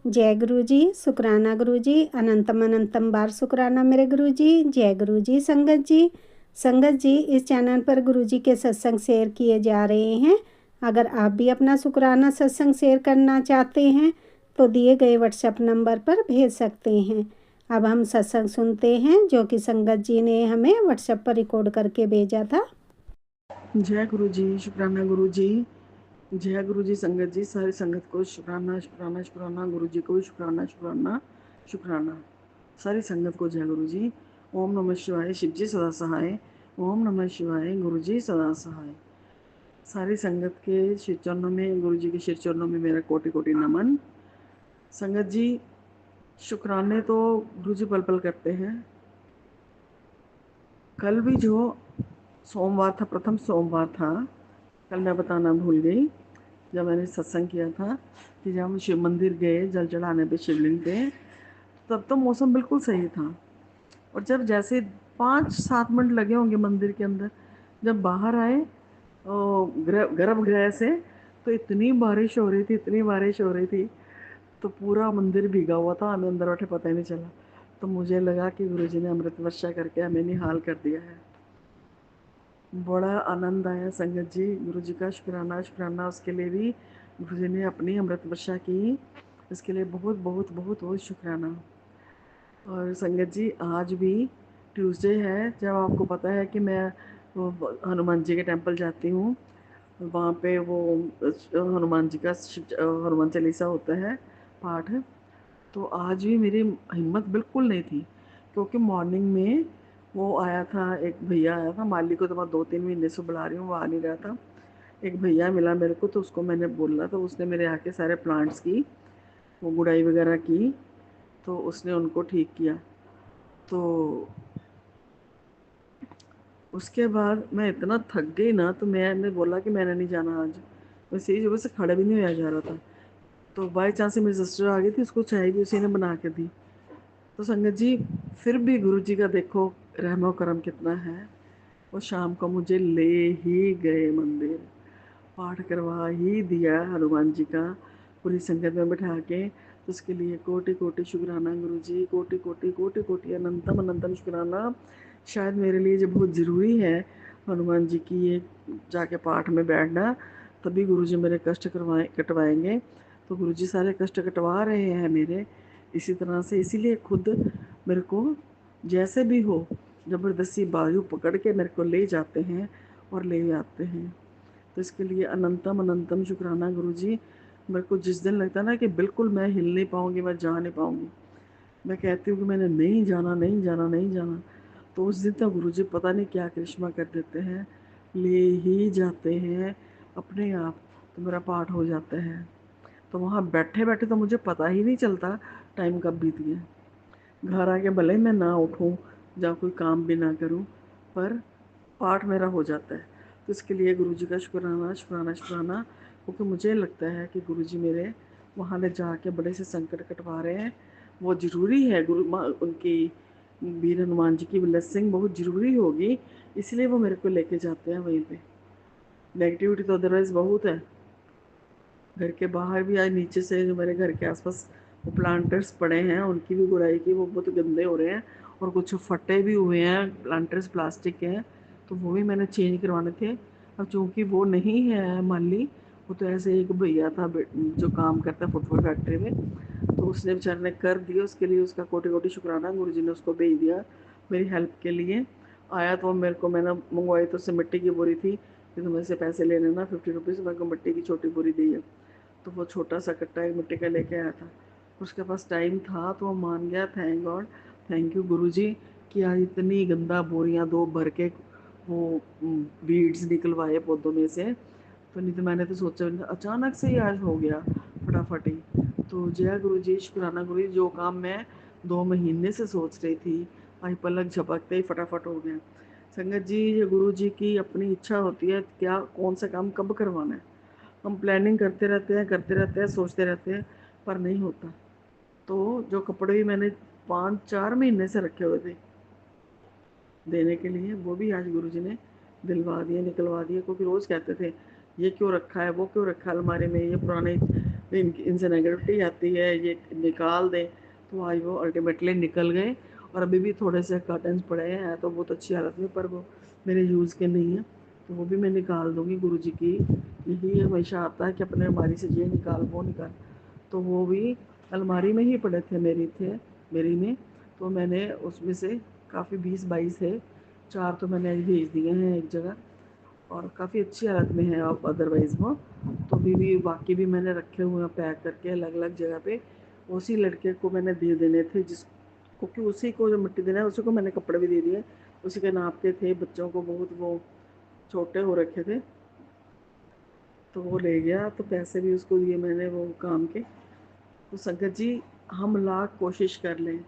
जय गुरु जी, शुक्राना गुरु जी, अनंतम अनंतम बार शुक्राना मेरे गुरु जी। जय गुरु जी। संगत जी, संगत जी, इस चैनल पर गुरु जी के सत्संग शेयर किए जा रहे हैं। अगर आप भी अपना शुक्राना सत्संग शेयर करना चाहते हैं तो दिए गए व्हाट्सएप नंबर पर भेज सकते हैं। अब हम सत्संग सुनते हैं जो कि संगत जी ने हमें व्हाट्सएप पर रिकॉर्ड करके भेजा था। जय गुरु जी, शुक्राना गुरु जी। जय गुरु जी। संगत जी, सारी संगत को शुक्राना शुक्राना शुक्राना। गुरु जी को शुक्राना शुक्राना शुक्राना। सारी संगत को जय गुरु जी। ओम नमः शिवाय। शिव जी सदा सहाय। ओम नमः शिवाय। गुरु जी सदा सहाय। सारी संगत के श्री चरणों में, गुरु जी के श्री चरणों में मेरा कोटि कोटि नमन। संगत जी, शुक्राने तो गुरु जी पल पल करते हैं। कल भी जो सोमवार था, प्रथम सोमवार था, कल मैं बताना भूल गई, जब मैंने सत्संग किया था कि जब हम शिव मंदिर गए जल चढ़ाने पे शिवलिंग पे, तब तो मौसम बिल्कुल सही था। और जब जैसे 5-7 मिनट लगे होंगे मंदिर के अंदर, जब बाहर आए गर्भगृह से, तो इतनी बारिश हो रही थी, इतनी बारिश हो रही थी, तो पूरा मंदिर भीगा हुआ था। हमें अंदर बैठे पता ही नहीं चला। तो मुझे लगा कि गुरु जी ने अमृत वर्षा करके हमें निहाल कर दिया है। बड़ा आनंद आया संगत जी। गुरु जी का शुक्राना शुक्राना। उसके लिए भी गुरु जी ने अपनी अमृत वर्षा की, इसके लिए बहुत बहुत बहुत बहुत शुक्राना। और संगत जी, आज भी ट्यूसडे है, जब आपको पता है कि मैं वो हनुमान जी के टेम्पल जाती हूँ, वहाँ पे वो हनुमान जी का हनुमान चालीसा होता है पाठ। तो आज भी मेरी हिम्मत बिल्कुल नहीं थी, क्योंकि मॉर्निंग में वो आया था, एक भैया आया था। माली को तो मैं 2-3 महीने से बुला रही हूँ, वो आ नहीं रहा था। एक भैया मिला मेरे को, तो उसको मैंने बोला, तो उसने मेरे आके सारे प्लांट्स की वो गुड़ाई वगैरह की, तो उसने उनको ठीक किया। तो उसके बाद मैं इतना थक गई ना, तो मैंने बोला कि मैंने नहीं जाना आज। मैं सही जगह से खड़ा भी नहीं हुआ जा रहा था। तो बाई चांस मेरी सिस्टर आ गई थी, उसको चाय भी उसी ने बना के दी। तो संगत जी, फिर भी गुरु जी का देखो रहमो करम कितना है। वो शाम को मुझे ले ही गए मंदिर, पाठ करवा ही दिया हनुमान जी का पूरी संगत में बिठा के। तो उसके लिए कोटि कोटि शुक्राना गुरु जी, कोटि कोटि कोटि कोटि अनंतम अनंतम शुक्राना। शायद मेरे लिए जो बहुत ज़रूरी है हनुमान जी की ये जाके पाठ में बैठना, तभी गुरु जी मेरे कष्ट कटवाएंगे। तो गुरु जी सारे कष्ट कटवा रहे हैं मेरे इसी तरह से। इसीलिए खुद मेरे को जैसे भी हो ज़बरदस्ती बाजू पकड़ के मेरे को ले जाते हैं और ले आते हैं। तो इसके लिए अनंतम अनंतम शुक्राना गुरु जी। मेरे को जिस दिन लगता है ना कि बिल्कुल मैं हिल नहीं पाऊँगी, मैं जा नहीं पाऊँगी, मैं कहती हूँ कि मैंने नहीं जाना नहीं जाना नहीं जाना, तो उस दिन तक गुरु जी पता नहीं क्या करिश्मा कर देते हैं, ले ही जाते हैं अपने आप। तो मेरा पाठ हो जाता है। तो वहाँ बैठे बैठे तो मुझे पता ही नहीं चलता टाइम कब बीत गया। घर आके भले ही मैं ना उठूँ या कोई काम भी ना करूँ, पर पाठ मेरा हो जाता है। तो इसके लिए गुरु जी का शुक्राना शुक्राना शुक्राना। क्योंकि मुझे लगता है कि गुरु जी मेरे वहाँ ले जाके बड़े से संकट कटवा रहे हैं। वो ज़रूरी है, गुरु माँ उनकी वीर हनुमान जी की ब्लेसिंग बहुत ज़रूरी होगी, इसलिए वो मेरे को लेके जाते हैं वहीं पे। नेगेटिविटी तो अदरवाइज़ बहुत है। घर के बाहर भी, आज नीचे से जो मेरे घर के आसपास वो प्लांटर्स पड़े हैं, उनकी भी गुड़ाई की, वो बहुत गंदे हो रहे हैं और कुछ फटे भी हुए हैं प्लांटर्स, प्लास्टिक के हैं, तो वो भी मैंने चेंज करवाने थे। अब चूँकि वो नहीं है माली, वो तो ऐसे एक भैया था जो काम करता है फुटवेयर फैक्ट्री में, तो उसने बेचारे ने कर दिया। उसके लिए उसका कोटि कोटि शुक्राना। गुरु जी ने उसको भेज दिया मेरी हेल्प के लिए। आया तो मेरे को, मैंने मंगवाई तो उससे मिट्टी की बोरी थी कि तुम ऐसे पैसे ले लेना 50 रुपीज़, मेरे को मिट्टी की छोटी बोरी दी है। तो वो छोटा सा कट्टा एक मिट्टी का लेके आया था। उसके पास टाइम था तो वो मान गया। थैंक गॉड, थैंक यू गुरु जी कि आज इतनी गंदा बोरियां 2 भर के वो बीड्स निकलवाए पौधों में से। तो नहीं तो मैंने तो सोचा, अचानक से ही आज हो गया फटाफट ही। तो जय गुरु जी, शुक्राना गुरु जी। जो काम मैं 2 महीने से सोच रही थी, आज पलक झपकते ही फटाफट हो गया। संगत जी, ये गुरु जी की अपनी इच्छा होती है क्या कौन सा काम कब करवाना है। हम प्लानिंग करते रहते हैं, करते रहते हैं, सोचते रहते हैं, पर नहीं होता। तो जो कपड़े भी मैंने 5-4 महीने से रखे हुए थे देने के लिए, वो भी आज गुरु जी ने दिलवा दिए, निकलवा दिए। क्योंकि रोज़ कहते थे ये क्यों रखा है, वो क्यों रखा है अलमारी में, ये पुराने इनसे नेगेटिविटी आती है, ये निकाल दें। तो आज वो अल्टीमेटली निकल गए और अभी भी थोड़े से कर्टन्स पड़े हैं तो बहुत अच्छी हालत में, पर वो मेरे यूज़ के नहीं है, तो वो भी मैं निकाल दूँगी। गुरुजी की यही हमेशा आता है कि अपने अलमारी से ये निकाल वो निकाल, तो वो भी अलमारी में ही पड़े थे, मेरी में। तो मैंने उसमें से काफ़ी 20-22 है, 4 तो मैंने आज भेज दिए हैं एक जगह, और काफ़ी अच्छी हालत में है अब अदरवाइज़ वो। तो अभी भी बाकी भी मैंने रखे हुए हैं पैक करके अलग अलग जगह पे। उसी लड़के को मैंने दे देने थे, जिस क्योंकि उसी को जो मिट्टी देना है उसी को मैंने कपड़े भी दे दिए, उसी के नाप के थे। बच्चों को बहुत वो छोटे हो रखे थे, तो वो ले गया, तो पैसे भी उसको दिए मैंने वो काम के। तो संगत जी, हम लाख कोशिश कर लें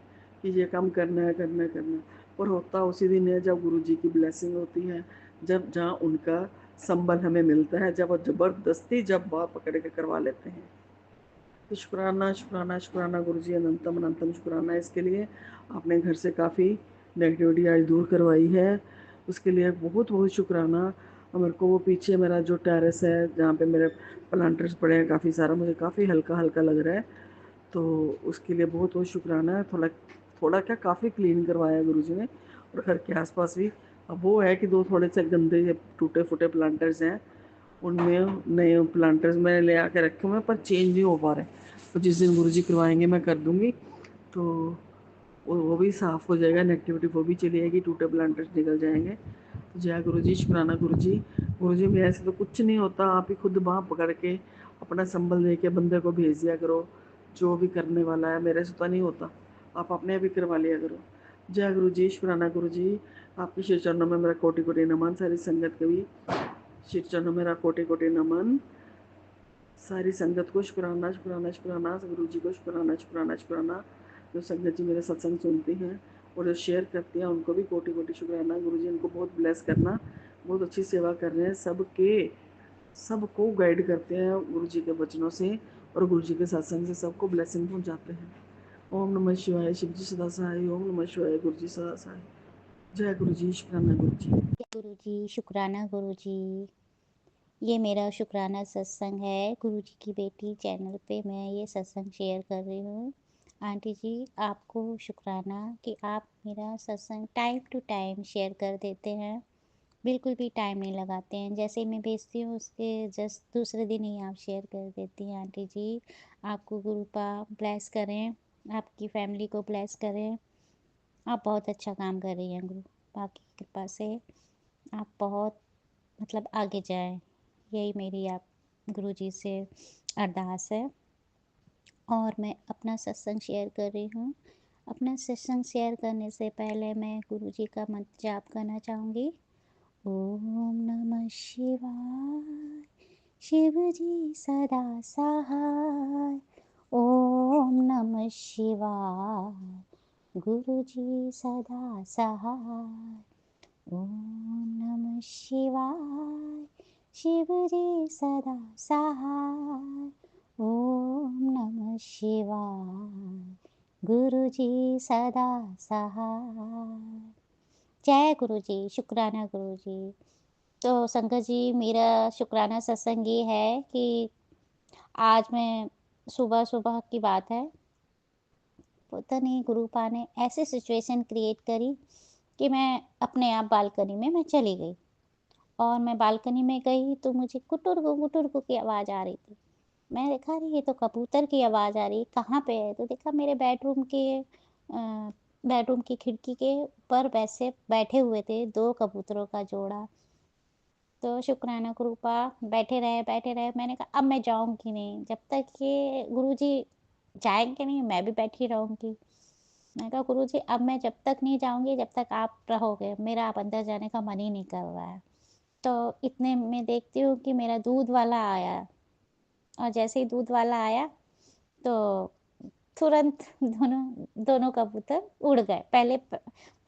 कि ये काम करना है करना है करना है, पर होता उसी दिन है जब गुरु जी की ब्लेसिंग होती है, जब जहाँ उनका संबल हमें मिलता है, जब वो ज़बरदस्ती जब बाह पकड़ के करवा लेते हैं। तो शुक्राना शुक्राना शुक्राना गुरु जी, अनंतम अनंतम शुक्राना इसके लिए। आपने घर से काफ़ी नेगेटिविटी आज दूर करवाई है, उसके लिए बहुत बहुत शुक्राना। और मेरे को वो पीछे मेरा जो टेरेस है जहाँ पे मेरे प्लांटर्स पड़े हैं काफ़ी सारा, मुझे काफ़ी हल्का हल्का लग रहा है, तो उसके लिए बहुत बहुत शुक्राना है। थोड़ा थोड़ा क्या, काफ़ी क्लीन करवाया है गुरुजी ने। और घर के आसपास भी अब वो है कि दो थोड़े से गंदे टूटे फूटे प्लांटर्स हैं, उनमें नए प्लांटर्स मैंने ले आके रखे हुए हैं, पर चेंज नहीं हो पा रहे। तो जिस दिन गुरुजी करवाएंगे मैं कर दूंगी, तो वो भी साफ़ हो जाएगा, नेगेटिविटी वो भी चली जाएगी, टूटे प्लांटर्स निकल जाएंगे। तो जय गुरु जी, शुक्राना गुरु जी। गुरु जी, मेरे से तो कुछ नहीं होता, आप ही खुद बाँह पकड़ के अपना संबल दे के बंदे को भेज दिया करो, जो भी करने वाला है। मेरे से तो नहीं होता, आप अपने आप ही करवा लिया करो। जय गुरु जी, शुक्राना गुरु जी। आपके श्री चरणों में मेरा कोटि कोटि नमन, सारी संगत के भी श्री चरणों में मेरा कोटि कोटि नमन, सारी संगत को शुक्राना शुक्राना शुक्राना, गुरु जी को शुक्राना शुक्राना शुक्राना। जो संगत जी मेरे सत्संग सुनती हैं और जो शेयर करती हैं उनको भी कोटि कोटि शुक्राना। गुरु जी इनको बहुत ब्लेस करना, बहुत अच्छी सेवा कर रहे हैं, सबको गाइड करते हैं गुरु जी के वचनों से, और गुरु जी के सत्संग से सबको ब्लेसिंग पहुँचाते हैं। ओम नमः शिवाय, शिव जी सदा सहाय। ओम नमः शिवाय, गुरु जी सदा सहाय। जय गुरु जी, शुक्राना गुरु जी। गुरु जी, शुक्राना गुरु जी। ये मेरा शुक्राना सत्संग है। गुरु जी की बेटी चैनल पे मैं ये सत्संग शेयर कर रही हूँ। आंटी जी, आपको शुक्राना कि आप मेरा सत्संग टाइम टू टाइम शेयर कर देते हैं। बिल्कुल भी टाइम नहीं लगाते हैं। जैसे ही मैं भेजती हूँ उसके जस्ट दूसरे दिन ही आप शेयर कर देती हैं। आंटी जी, आपको गुरु पा ब्लेस करें, आपकी फैमिली को ब्लेस करें। आप बहुत अच्छा काम कर रही हैं गुरु पा की कृपा से। आप बहुत मतलब आगे जाएं, यही मेरी आप गुरुजी से अरदास है। और मैं अपना सत्संग शेयर कर रही हूँ। अपना सत्संग शेयर करने से पहले मैं गुरुजी का मंत्र जाप करना चाहूँगी। ओम नमः शिवाय, शिव जी सदा सहाय। ओम नमः शिवाय, गुरु जी सदा सहाय। ओम नमः शिवाय, शिव जी सदा सहाय। ओम नमः शिवाय, गुरु जी सदा सहाय। जय गुरु जी, शुक्राना गुरु जी। तो शंकर जी, मेरा शुक्राना सत्संग ये है कि आज मैं सुबह सुबह की बात है, पता नहीं गुरु पा ने ऐसे सिचुएशन क्रिएट करी कि मैं अपने आप बालकनी में मैं चली गई। और मैं बालकनी में गई तो मुझे कुटुरगु की आवाज़ आ रही थी। मैं देखा, अरे ये तो कबूतर की आवाज़ आ रही है, कहाँ पे है? तो देखा मेरे बेडरूम की खिड़की के ऊपर वैसे बैठे हुए थे 2 कबूतरों का जोड़ा। तो शुक्राना गुरुपा, बैठे रहे। मैंने कहा अब मैं जाऊँगी नहीं, जब तक ये गुरुजी जाएँगे नहीं मैं भी बैठी रहूँगी। मैंने कहा गुरुजी अब मैं जब तक नहीं जाऊँगी जब तक आप रहोगे, मेरा अब अंदर जाने का मन ही नहीं कर रहा है। तो इतने में देखती हूँ कि मेरा दूध वाला आया, और जैसे ही दूध वाला आया तो तुरंत दोनों कबूतर उड़ गए। पहले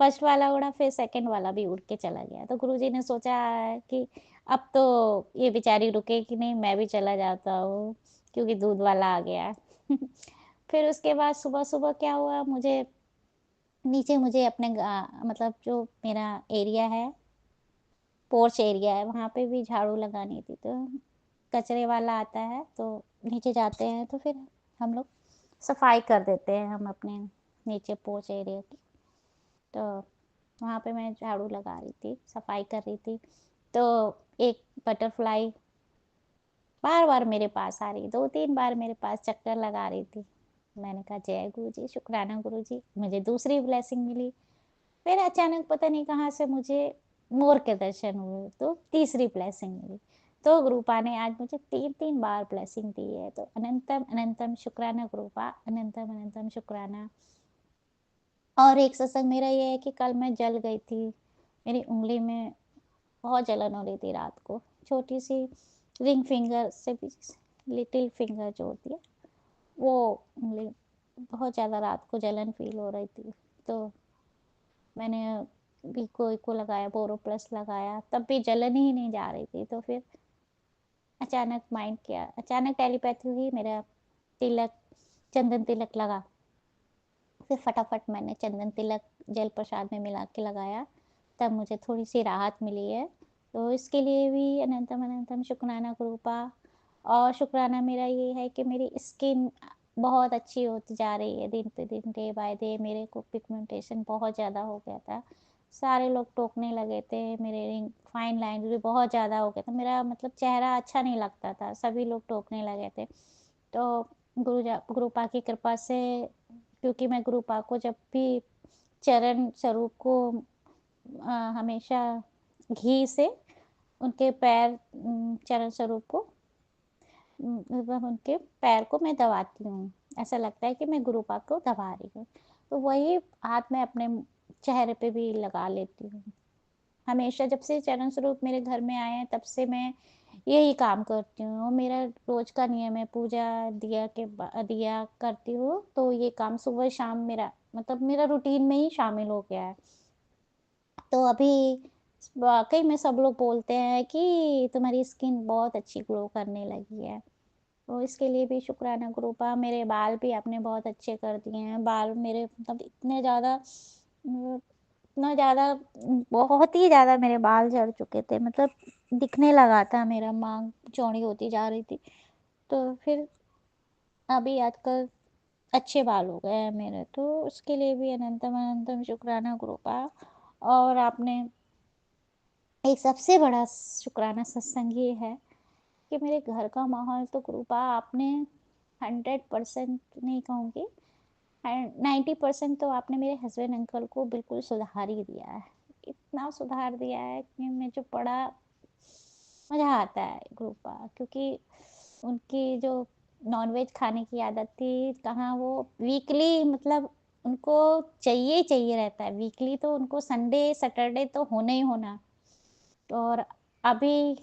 फर्स्ट वाला उड़ा, फिर सेकंड वाला भी उड़ के चला गया। तो गुरुजी ने सोचा कि अब तो ये बेचारी रुकेगी नहीं, मैं भी चला जाता हूँ क्योंकि दूध वाला आ गया। फिर उसके बाद सुबह-सुबह क्या हुआ, मुझे अपने मतलब जो मेरा एरिया है, पोर्च एरिया है, वहाँ पे भी झाड़ू लगानी थी। तो कचरे वाला आता है तो नीचे जाते हैं तो फिर हम लोग सफाई कर देते हैं हम अपने नीचे पोर्च एरिया की। तो वहाँ पे मैं झाड़ू लगा रही थी, सफाई कर रही थी, तो एक बटरफ्लाई बार बार मेरे पास आ रही, 2-3 बार मेरे पास चक्कर लगा रही थी। मैंने कहा जय गुरु जी, शुक्राना गुरु जी, मुझे दूसरी ब्लेसिंग मिली। फिर अचानक पता नहीं कहाँ से मुझे मोर के दर्शन हुए, तो तीसरी ब्लेसिंग मिली। तो गुरुपा ने आज मुझे 3-3 बार ब्लेसिंग दी है। तो अनंतम अनंतम शुक्राना गुरुपा, अनंतम अनंतम शुक्राना। और एक सत्संग मेरा ये है कि कल मैं जल गई थी, मेरी उंगली में बहुत जलन हो रही थी रात को, छोटी सी रिंग फिंगर से भी लिटिल फिंगर जो होती है वो उंगली, बहुत ज़्यादा रात को जलन फील हो रही थी। तो मैंने वीको वीको लगाया, बोरोप्लस लगाया, तब भी जलन ही नहीं जा रही थी। तो फिर अचानक माइंड किया, अचानक टेलीपैथी हुई, मेरा तिलक, चंदन तिलक लगा। फिर फटाफट मैंने चंदन तिलक जल प्रसाद में मिला के लगाया, तब मुझे थोड़ी सी राहत मिली है। तो इसके लिए भी अनंतम अनंतम शुक्राना गुरुपा। और शुक्राना मेरा ये है कि मेरी स्किन बहुत अच्छी होती जा रही है दिन पे दिन, डे बाय डे। मेरे को पिगमेंटेशन बहुत ज़्यादा हो गया था, सारे लोग टोकने लगे थे, मेरे रिंग फाइन लाइन भी बहुत ज़्यादा हो गया था, मेरा मतलब चेहरा अच्छा नहीं लगता था, सभी लोग टोकने लगे थे। तो गुरुपा की कृपा से, क्योंकि मैं गुरुपा को जब भी चरण स्वरूप को हमेशा घी से उनके पैर, चरण स्वरूप को, मतलब उनके पैर को मैं दबाती हूँ, ऐसा लगता है कि मैं गुरुपा को दबा रही हूँ। तो वही हाथ में अपने चेहरे पे भी लगा लेती हूँ हमेशा। जब से चरण स्वरूप मेरे घर में आए हैं तब से मैं यही काम करती हूँ, और मेरा रोज का नियम है, पूजा दिया करती हूँ, तो ये काम सुबह शाम मेरा मतलब मेरा रूटीन में ही शामिल हो गया है। तो अभी वाकई में सब लोग बोलते हैं कि तुम्हारी स्किन बहुत अच्छी ग्लो करने लगी है, तो इसके लिए भी शुक्राना गुरुपा। मेरे बाल भी आपने बहुत अच्छे कर दिए हैं, बाल मेरे मतलब इतना ज़्यादा, बहुत ही ज़्यादा मेरे बाल झड़ चुके थे, मतलब दिखने लगा था, मेरा मांग चौड़ी होती जा रही थी। तो फिर अभी आजकल अच्छे बाल हो गए हैं मेरे, तो उसके लिए भी अनंतम अनंतम शुक्राना गुरुपा। और आपने एक सबसे बड़ा शुक्राना सत्संग ये है कि मेरे घर का माहौल तो गुरुपा आपने 100% नहीं कहूँगी, 90% तो आपने मेरे हस्बैंड अंकल को बिल्कुल सुधार ही दिया है। इतना सुधार दिया है कि मुझे बड़ा मज़ा आता है गुरुपा, क्योंकि उनकी जो नॉनवेज खाने की आदत थी, कहाँ वो वीकली मतलब उनको चाहिए ही चाहिए रहता है, वीकली तो उनको संडे सैटरडे तो होना ही होना। और अभी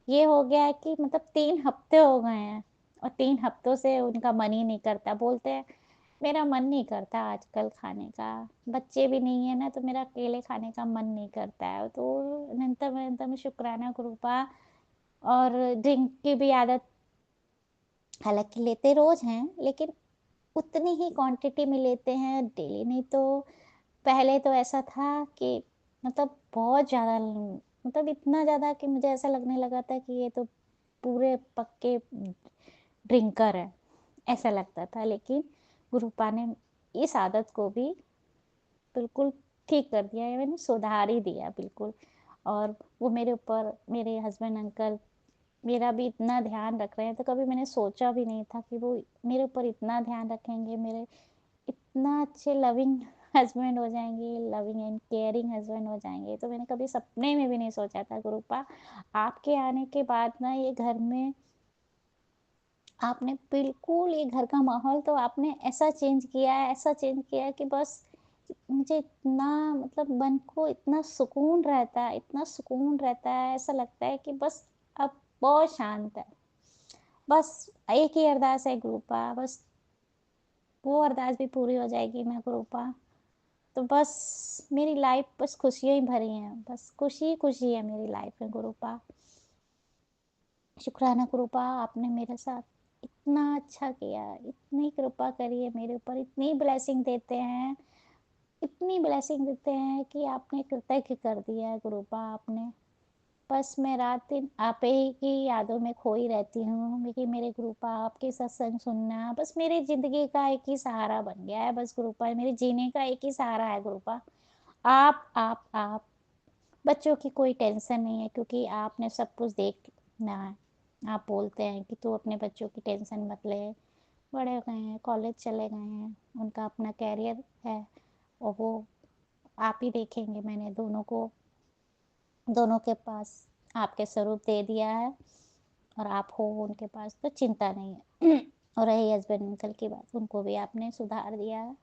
ये हो गया है कि मतलब 3 हफ्ते हो गए हैं, और 3 हफ्तों से उनका मन ही नहीं करता, बोलते हैं मेरा मन नहीं करता आजकल खाने का, बच्चे भी नहीं है ना, तो मेरा अकेले खाने का मन नहीं करता है। तो अनंतम अनंतम शुक्राना गुरुपा। और ड्रिंक की भी आदत हालांकि लेते रोज हैं, लेकिन उतनी ही क्वांटिटी में लेते हैं, डेली नहीं। तो पहले तो ऐसा था कि मतलब बहुत ज़्यादा, मतलब इतना ज़्यादा कि मुझे ऐसा लगने लगा था कि ये तो पूरे पक्के ड्रिंकर है, ऐसा लगता था। लेकिन गुरुपा ने इस आदत को भी बिल्कुल ठीक कर दिया है, मैंने सुधार ही दिया बिल्कुल। और वो मेरे ऊपर, मेरे हस्बैंड अंकल मेरा भी इतना ध्यान रख रहे हैं, तो कभी मैंने सोचा भी नहीं था कि वो मेरे ऊपर इतना ध्यान रखेंगे, मेरे इतना अच्छे लविंग हस्बैंड हो जाएंगे, लविंग एंड केयरिंग हस्बैंड हो जाएंगे। तो मैंने कभी सपने में भी नहीं सोचा था गुरुपा। आपके आने के बाद ना ये घर में आपने बिल्कुल, ये घर का माहौल तो आपने ऐसा चेंज किया है, ऐसा चेंज किया है कि बस मुझे इतना मतलब मन को इतना सुकून रहता है, इतना सुकून रहता है, ऐसा लगता है कि बस अब बहुत शांत है। बस एक ही अरदास है गुरुपा, बस वो अरदास भी पूरी हो जाएगी ना गुरुपा, तो बस मेरी लाइफ बस खुशियाँ ही भरी हैं, बस खुशी खुशी है मेरी लाइफ में गुरुपा। शुक्राना गुरुपा, आपने मेरे साथ इतना अच्छा किया, इतनी कृपा करी है मेरे ऊपर, इतनी ब्लेसिंग देते हैं, इतनी ब्लेसिंग देते हैं कि आपने कृतज्ञ कर दिया है गुरुपा आपने। बस मैं रात दिन आप ही की यादों में खोई रहती हूँ कि मेरे गुरुपा आपके सत्संग सुनना बस मेरी ज़िंदगी का एक ही सहारा बन गया है। बस गुरुपा मेरे जीने का एक ही सहारा है गुरुपा। आप बच्चों की कोई टेंशन नहीं है क्योंकि आपने सब कुछ देखना है। आप बोलते हैं कि तू अपने बच्चों की टेंशन मत ले, बड़े हो गए हैं, कॉलेज चले गए हैं, उनका अपना कैरियर है और वो आप ही देखेंगे। मैंने दोनों के पास आपके स्वरूप दे दिया है और आप हो उनके पास तो चिंता नहीं है। और रही हस्बैंड अंकल की बात, उनको भी आपने सुधार दिया है।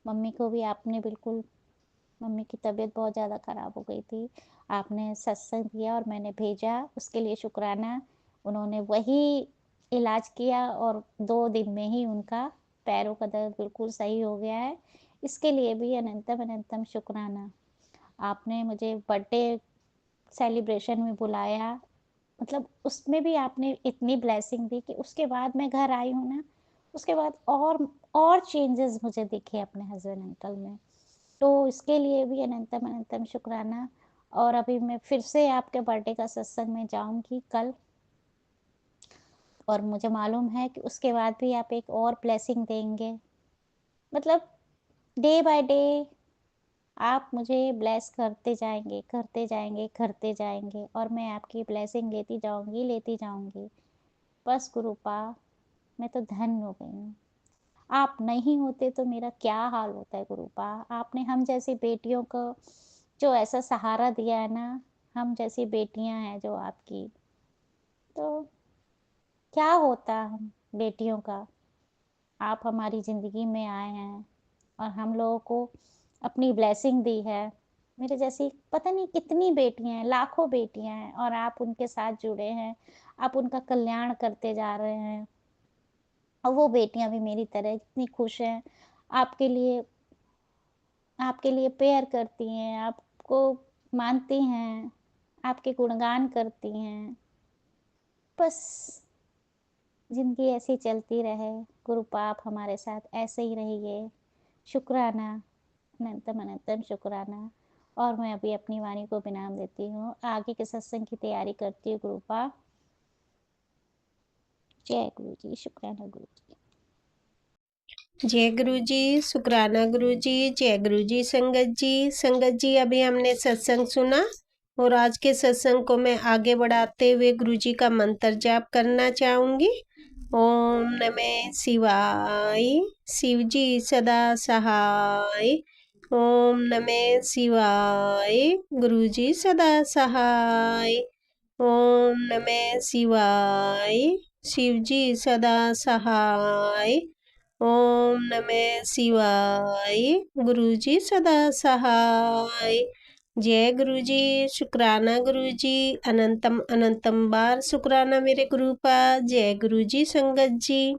मम्मी को भी आपने बिल्कुल, मम्मी की तबीयत बहुत ज़्यादा ख़राब हो गई थी, आपने सत्संग दिया और मैंने भेजा, उसके लिए शुक्राना। उन्होंने वही इलाज किया और 2 दिन में ही उनका पैरों का दर्द बिल्कुल सही हो गया है। इसके लिए भी अनंतम अनंतम शुक्राना। आपने मुझे बर्थडे सेलिब्रेशन में बुलाया, मतलब उसमें भी आपने इतनी ब्लेसिंग दी कि उसके बाद मैं घर आई हूँ ना, उसके बाद और चेंजेस मुझे दिखे अपने हस्बैंड अंकल में। तो इसके लिए भी अनंतम अनंतम शुक्राना। और अभी मैं फिर से आपके बर्थडे का सत्संग में जाऊंगी कल, और मुझे मालूम है कि उसके बाद भी आप एक और ब्लेसिंग देंगे। मतलब डे बाय डे आप मुझे ब्लेस करते जाएंगे, करते जाएंगे, करते जाएंगे और मैं आपकी ब्लेसिंग लेती जाऊंगी। बस गुरुपा मैं तो धन्य हो गई हूँ। आप नहीं होते तो मेरा क्या हाल होता है गुरुपा। आपने हम जैसी बेटियों को जो ऐसा सहारा दिया है ना, हम जैसी बेटियां हैं जो आपकी, तो क्या होता हम बेटियों का। आप हमारी ज़िंदगी में आए हैं और हम लोगों को अपनी ब्लेसिंग दी है। मेरे जैसी पता नहीं कितनी बेटियां हैं, लाखों बेटियां हैं और आप उनके साथ जुड़े हैं, आप उनका कल्याण करते जा रहे हैं। और वो बेटियां भी मेरी तरह इतनी खुश हैं, आपके लिए आपके लिए प्रेयर करती हैं, आपको मानती हैं, आपके गुणगान करती हैं। बस ज़िंदगी ऐसी चलती रहे गुरुपा, आप हमारे साथ ऐसे ही रहिए। शुक्राना, अनंतम अनंतम शुक्राना। और मैं अभी अपनी वाणी को विराम देती हूँ, आगे के सत्संग की तैयारी करती हूँ गुरुपा। जय गुरु जी, शुक्राना गुरु जी। जय गुरु जी, शुक्राना गुरु जी, जय गुरु जी। संगत जी अभी हमने सत्संग सुना और आज के सत्संग को मैं आगे बढ़ाते हुए गुरु जी का मंत्र जाप करना चाहूँगी। ओम नमः शिवाय, शिव जी सदा सहाय। ओम नमः शिवाय, गुरु जी सदा सहाय। ओम नमः शिवाय, शिव जी सदा सहाय। ओम नमः शिवाय, गुरु जी सदा सहाय। जय गुरु जी, शुक्राना गुरु जी, अनंतम अनंतम बार शुक्राना मेरे गुरु का। जय गुरु जी संगत जी।